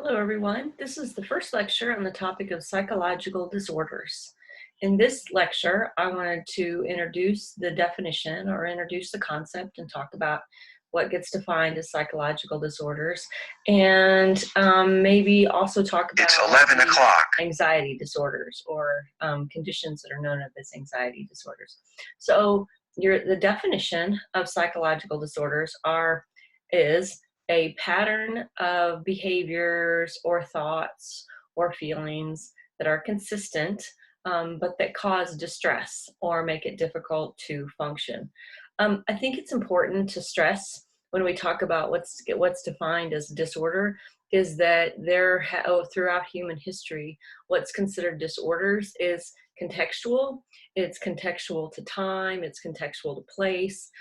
Hello, everyone. This is the first lecture on the topic of psychological disorders. In this lecture, I wanted to introduce the definition or introduce the concept and talk about what gets defined as psychological disorders, and maybe also talk about It's 11 o'clock. anxiety disorders or conditions that are known as anxiety disorders. So the definition of psychological disorders is a pattern of behaviors or thoughts or feelings that are consistent, but that cause distress or make it difficult to function. I think it's important to stress when we talk about what's defined as disorder is that throughout human history, what's considered disorders is contextual. It's contextual to time, it's contextual to place.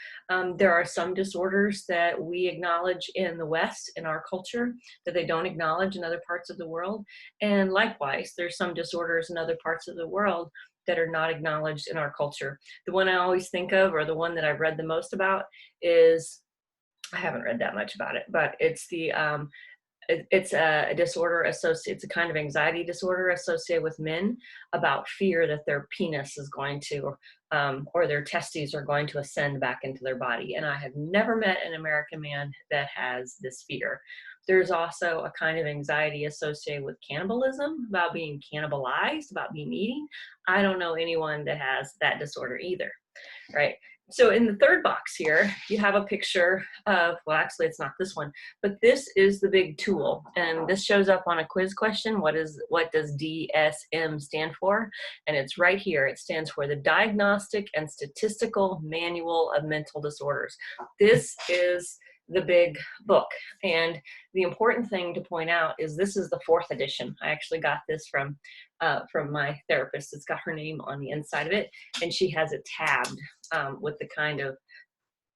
There are some disorders that we acknowledge in the West, in our culture, that they don't acknowledge in other parts of the world. And likewise, there's some disorders in other parts of the world that are not acknowledged in our culture. The one I always think of, or the one that I've read the most about, is, I haven't read that much about it, but it's it's a disorder associated, it's a kind of anxiety disorder associated with men about fear that their penis is going to, or their testes are going to ascend back into their body. And I have never met an American man that has this fear. There's also a kind of anxiety associated with cannibalism, about being cannibalized, about being eaten. I don't know anyone that has that disorder either, right? So in the third box here, you have a picture of, well, actually it's not this one, but this is the big tool. And this shows up on a quiz question. What does DSM stand for? And it's right here. It stands for the Diagnostic and Statistical Manual of Mental Disorders. This is the big book. And the important thing to point out is this is the 4th edition. I actually got this from my therapist. It's got her name on the inside of it, and she has it tabbed with the kind of,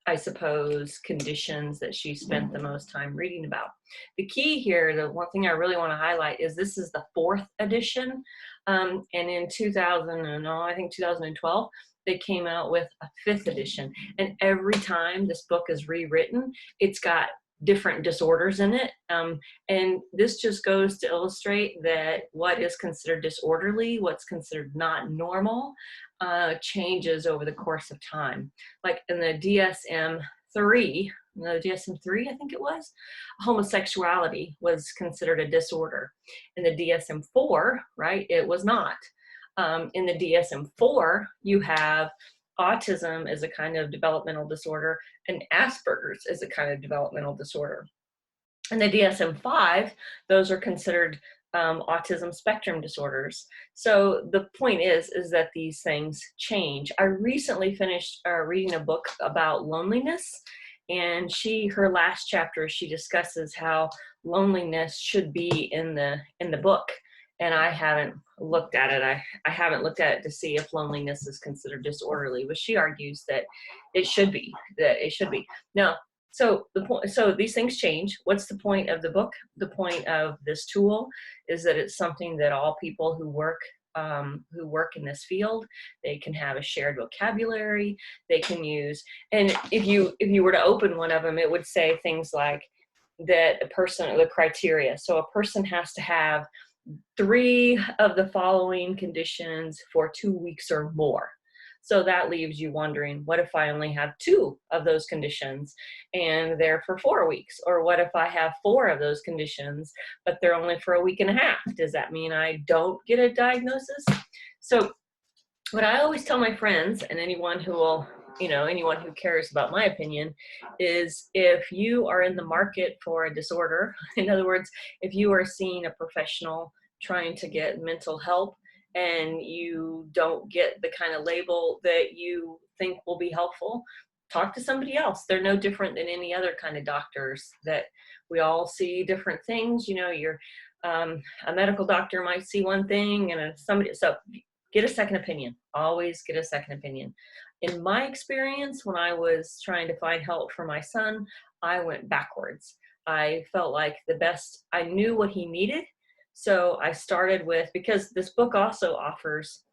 I suppose, conditions that she spent the most time reading about. The key here, the one thing I really want to highlight, is this is the 4th edition, and in 2012, they came out with a 5th edition. And every time this book is rewritten, it's got different disorders in it. And this just goes to illustrate that what is considered disorderly, what's considered not normal, changes over the course of time. Like in the DSM-3, I think it was, homosexuality was considered a disorder. In the DSM-4, right, it was not. In the DSM-4, you have autism as a kind of developmental disorder, and Asperger's is a kind of developmental disorder. In the DSM-5, those are considered autism spectrum disorders. So the point is that these things change. I recently finished reading a book about loneliness, and her last chapter, she discusses how loneliness should be in the book. And I haven't looked at it. I haven't looked at it to see if loneliness is considered disorderly, but she argues that it should be. Now, so these things change. What's the point of the book? The point of this tool is that it's something that all people who work in this field, they can have a shared vocabulary. They can use, and if you were to open one of them, it would say things like that the criteria. So a person has to have 3 of the following conditions for 2 weeks or more. So that leaves you wondering, what if I only have 2 of those conditions and they're for 4 weeks? Or what if I have 4 of those conditions, but they're only for a week and a half? Does that mean I don't get a diagnosis? So what I always tell my friends, and anyone who cares about my opinion, is if you are in the market for a disorder, in other words, if you are seeing a professional trying to get mental help and you don't get the kind of label that you think will be helpful, talk to somebody else. They're no different than any other kind of doctors, that we all see different things. A medical doctor might see one thing, and so get a second opinion. Always get a second opinion. In my experience, when I was trying to find help for my son, I went backwards. I felt like I knew what he needed. So I started with, because this book also offers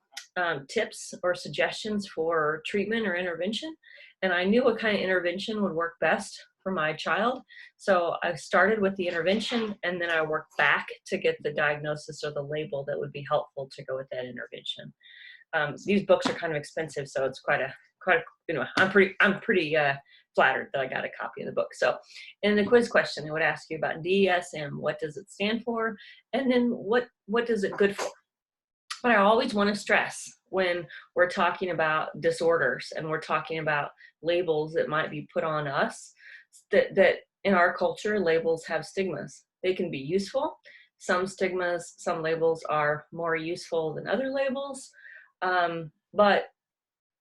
tips or suggestions for treatment or intervention. And I knew what kind of intervention would work best for my child. So I started with the intervention, and then I worked back to get the diagnosis or the label that would be helpful to go with that intervention. So these books are kind of expensive, so it's quite a, you know, I'm pretty flattered that I got a copy of the book. So in the quiz question, I would ask you about DSM, what does it stand for? And then what is it good for? But I always want to stress when we're talking about disorders and we're talking about labels that might be put on us, that in our culture, labels have stigmas. They can be useful. Some stigmas, some labels are more useful than other labels. But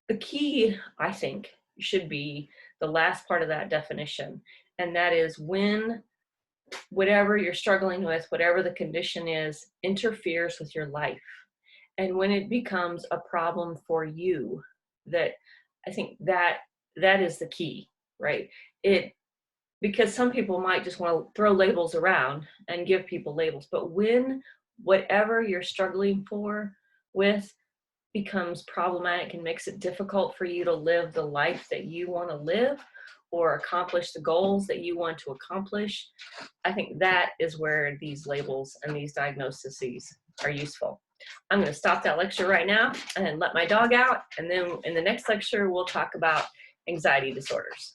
the key, I think, should be the last part of that definition. And that is when whatever you're struggling with, whatever the condition is, interferes with your life. And when it becomes a problem for you, that I think that is the key, right? Because some people might just want to throw labels around and give people labels, but when whatever you're struggling with becomes problematic and makes it difficult for you to live the life that you want to live or accomplish the goals that you want to accomplish, I think that is where these labels and these diagnoses are useful. I'm going to stop that lecture right now and let my dog out, and then in the next lecture we'll talk about anxiety disorders.